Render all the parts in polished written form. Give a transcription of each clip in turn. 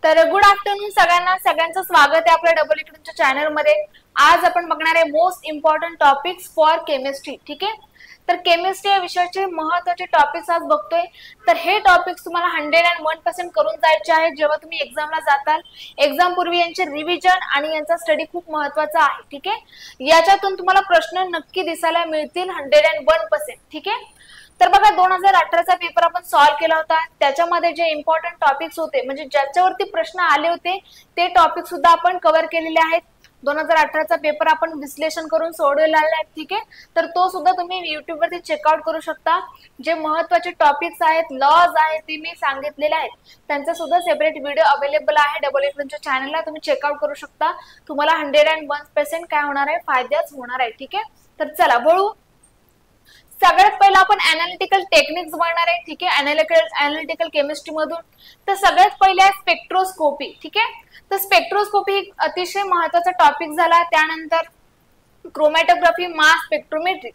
तर good afternoon सगळ्यांना, सगळ्यांचं स्वागत आहे आपल्या डबल इकडच्या चॅनल मध्ये। आज आपण बघणार आहे most important topics for chemistry. ठीक आहे, तर केमिस्ट्री या विषयाचे महत्त्वाचे टॉपिक्स आज बघतोय। तर हे टॉपिक्स तुम्हाला 101% करून जायचे आहेत जेव्हा तुम्ही एक्झामला जाताल। एक्झाम पूर्वी यांचे रिव्हिजन आणि यांचा स्टडी खूप महत्त्वाचा आहे। ठीक आहे, याच्यातून तुम्हाला प्रश्न नक्की दिसायला मिळतील 101%। ठीक आहे, तर बघा 2018चा पेपर आपण सॉल्व केला होता। त्याच्यामध्ये जे इम्पॉर्टंट टॉपिक्स होते म्हणजे ज्याच्यावरती प्रश्न आले होते ते टॉपिक सुद्धा आपण कव्हर केलेले आहेत। 2018चा पेपर आपण विश्लेषण करून सोडवलेला आहे। ठीक आहे, तर तो सुद्धा तुम्ही YouTube वरती चेकआउट करू शकता। जे महत्त्वाचे टॉपिक्स आहेत, लॉज आहेत, ते मी सांगितलेले आहेत, त्यांचा सुद्धा सेपरेट व्हिडिओ अवेलेबल आहे डबल इकडच्या चॅनलला, तुम्ही चेकआउट करू शकता। तुम्हाला 101% काय होणार आहे, फायदाच होणार आहे। ठीक आहे, तर चला वळू। सगळ्यात पहिला आपण एनालिटिकल टेक्निक्स बघणार आहे। ठीक आहे, एनालिटिकल केमिस्ट्री मधून तर सगळ्यात पहिले आहे स्पेक्ट्रोस्कोपी। ठीक आहे, तर स्पेक्ट्रोस्कोपी एक अतिशय महत्त्वाचा टॉपिक झाला। त्यानंतर क्रोमॅटोग्राफी, मास स्पेक्ट्रोमेट्री।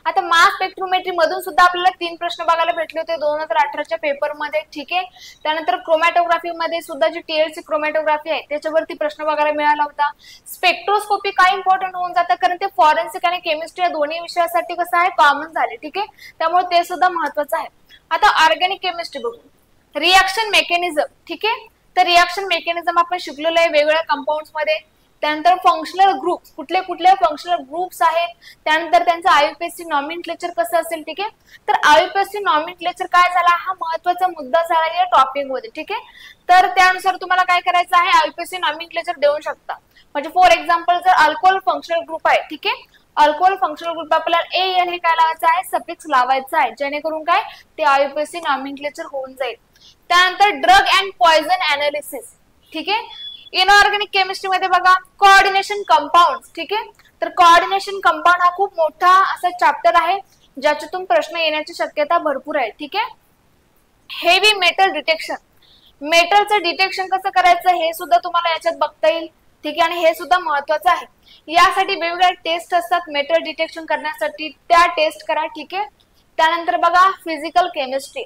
आता मास स्पेक्ट्रोमेट्री मधून सुद्धा आपल्याला 3 प्रश्न बघायला भेटले होते 2018च्या पेपर मध्ये। ठीक आहे, त्यानंतर क्रोमॅटोग्राफी मध्ये सुद्धा जी टीएलसी क्रोमॅटोग्राफी आहे त्याच्यावरती प्रश्न बघायला मिळाला होता। स्पेक्ट्रोस्कोपी काय इम्पॉर्टंट होऊन जातं, कारण ते फॉरेन्सिक आणि केमिस्ट्री या दोन्ही विषयासाठी कसं आहे, कॉमन झाले। ठीक आहे, त्यामुळे ते सुद्धा महत्त्वाचं आहे। आता ऑर्गॅनिक केमिस्ट्री बघू, रिएक्शन मेकॅनिझम। ठीक आहे, तर रिएक्शन मेकॅनिझम आपण शिकलेलो आहे वेगवेगळ्या कंपाऊंड्स मध्ये। त्यानंतर फंक्शनल ग्रुप, कुठले कुठले फंक्शनल ग्रुप्स आहेत, त्यानंतर त्यांचं आयुपीएससी नॉमेनक्लेचर कसं असेल। ठीक आहे, तर आयुपीएससी नॉमेनक्लेचर काय झाला, हा महत्त्वाचा मुद्दा झाला या टॉपिक मध्ये। ठीक आहे, तर त्यानुसार तुम्हाला काय करायचं आहे, आयुपीएससी नॉमेनक्लेचर देऊ शकता। म्हणजे फॉर एक्झाम्पल जर अल्कोहोल फंक्शनल ग्रुप आहे, ठीक आहे, अल्कोहोल फंक्शनल ग्रुप आपल्याला एएन हे काय लावायचं आहे, सफिक्स लावायचा आहे, जेणेकरून काय ते आयुपीएससी नॉमेनक्लेचर होऊन जाईल। त्यानंतर ड्रग अँड पॉइझन एनालिसिस। ठीक आहे, इनऑर्गॅनिक केमिस्ट्री मध्ये बघा कोऑर्डिनेशन कंपाऊंड। ठीक आहे, तर कोऑर्डिनेशन कंपाऊंड हा खूप मोठा असा चॅप्टर आहे ज्याच्यातून प्रश्न येण्याची शक्यता भरपूर आहे। ठीक आहे, हेवी मेटल डिटेक्शन, मेटलचं डिटेक्शन कसं करायचं हे सुद्धा तुम्हाला याच्यात बघता येईल। ठीक आहे, आणि हे सुद्धा महत्त्वाचं आहे। यासाठी वेगवेगळ्या टेस्ट असतात मेटल डिटेक्शन करण्यासाठी, त्या टेस्ट करा। ठीक आहे, त्यानंतर बघा फिजिकल केमिस्ट्री,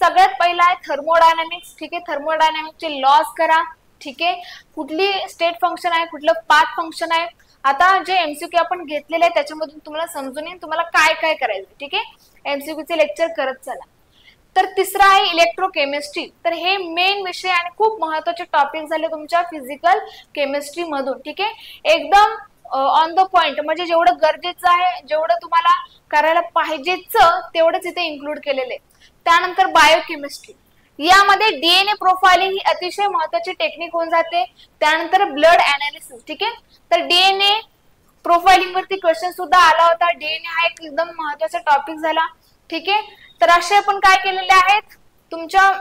सगळ्यात पहिला आहे थर्मोडायनामिक्स। ठीक आहे, थर्मोडायनामिक्सचे लॉज करा। ठीक आहे, कुठली स्टेट फंक्शन आहे, कुठलं पाथ फंक्शन आहे। आता जे एमसीक्यू आपण घेतलेले आहे त्याच्यामधून तुम्हाला समजून येईल तुम्हाला काय काय करायचं। ठीक आहे, एमसीक्यूचे लेक्चर करत चला। तर तिसरा आहे इलेक्ट्रोकेमिस्ट्री, तर हे मेन विषय आणि खूप महत्त्वाचे टॉपिक झाले तुमच्या फिजिकल केमिस्ट्री मधून। ठीक आहे, एकदम ऑन द पॉइंट, म्हणजे जेवढं गरजेचं आहे, जेवढं तुम्हाला करायला पाहिजेच तेवढंच इथे इन्क्लूड केलेले। त्यानंतर बायोकेमिस्ट्री, यामध्ये डीएनए प्रोफाइलिंग ही अतिशय महत्त्वाची टेक्निक होऊन जाते। त्यानंतर ब्लड अनालिसिस। ठीक आहे, तर डीएनए प्रोफाइलिंग वरती क्वेश्चन सुद्धा आला होता। डीएनए हा एक एकदम महत्त्वाचा टॉपिक झाला। ठीक आहे, तर असे आपण काय केलेले आहेत, तुमच्या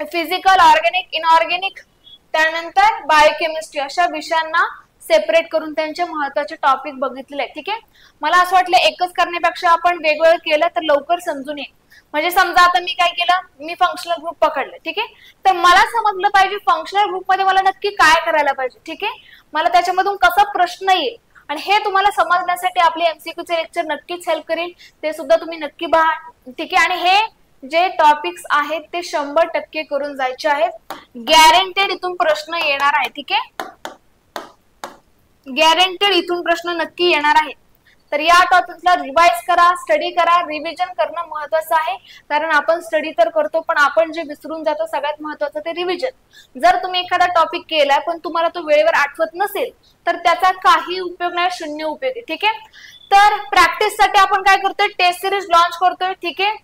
फिजिकल, ऑर्गॅनिक, इनऑर्गॅनिक, त्यानंतर बायोकेमिस्ट्री अशा विषयांना सेपरेट करून त्यांचे महत्त्वाचे टॉपिक बघितले। ठीक आहे, मला असं वाटलं एकच करण्यापेक्षा आपण वेगवेगळं केलं तर लवकर समजून येईल। म्हणजे समजा आता मी काय केलं, मी फंक्शनल ग्रुप पकडले। ठीक आहे, तर मला समजलं पाहिजे फंक्शनल ग्रुप मध्ये मला नक्की काय करायला पाहिजे। ठीक आहे, मला त्याच्यामधून कसा प्रश्न येईल, आणि हे तुम्हाला समजण्यासाठी आपले एमसीक्यूचे लेक्चर नक्कीच हेल्प करेल, ते सुद्धा तुम्ही नक्की पहा। ठीक आहे, आणि हे जे टॉपिक्स आहेत ते 100% करून जायचे आहेत, गॅरंटेड इथून प्रश्न येणार आहे। ठीक आहे, गॅरंटेड इथून प्रश्न नक्की येणार आहे। तर या टॉपिकला रिवाइज करा, स्टडी करा, रिव्हिजन करणं महत्त्वाचं आहे, कारण आपण स्टडी तर करतो पण आपण जे विसरून जातो सगळ्यात महत्त्वाचं ते रिव्हिजन। जर तुम्ही एखादा टॉपिक केलाय पण तुम्हाला तो वेळेवर आठवत नसेल तर त्याचा काही उपयोग नाही, शून्य उपयोग आहे। ठीक आहे, तर प्रॅक्टिस साठी आपण काय करतोय, टेस्ट सिरीज लॉन्च करतोय। ठीक आहे,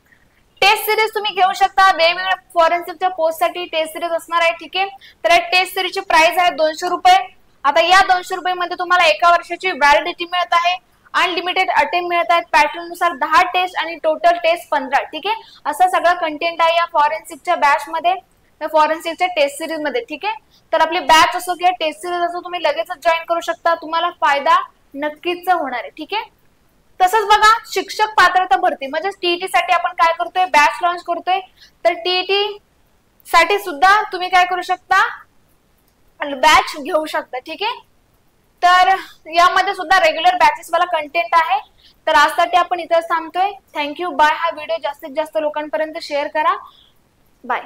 टेस्ट सिरीज तुम्ही घेऊ शकता, वेगवेगळ्या फॉरेन्सिकच्या पोस्ट साठी टेस्ट सिरीज असणार आहे। ठीक आहे, तर या टेस्ट सिरीजची प्राइस आहे 200 रुपये। आता या 200 रुपये मध्ये तुम्हाला एका वर्षाची व्हॅलिडिटी मिळत आहे, अनलिमिटेड अटेम्प्ट मिळत आहेत, पॅटर्न नुसार 10 टेस्ट आणि टोटल टेस्ट 15। ठीक आहे, असा सगळा कंटेंट आहे या फॉरेन्सिकच्या बॅच मध्ये, फॉरेन्सिकच्या टेस्ट सिरीज मध्ये। ठीक आहे, तर आपली बॅच असो किंवा टेस्ट सिरीज असो तुम्ही लगेचच जॉईन करू शकता, तुम्हाला फायदा नक्कीच होणार आहे। ठीक आहे, तसंच बघा शिक्षक पात्रता भरती म्हणजे टीईटी साठी आपण काय करतोय, बॅच लॉन्च करतोय। तर टीईटी साठी सुद्धा तुम्ही काय करू शकता, बॅच घेऊ शकता। ठीक आहे, तर यामध्ये सुद्धा रेग्युलर बॅचेस वाला कंटेंट आहे। तर आजसाठी आपण इथं थांबतोय। Thank you, bye. हा व्हिडिओ जास्तीत जास्त लोकांपर्यंत शेअर करा, बाय।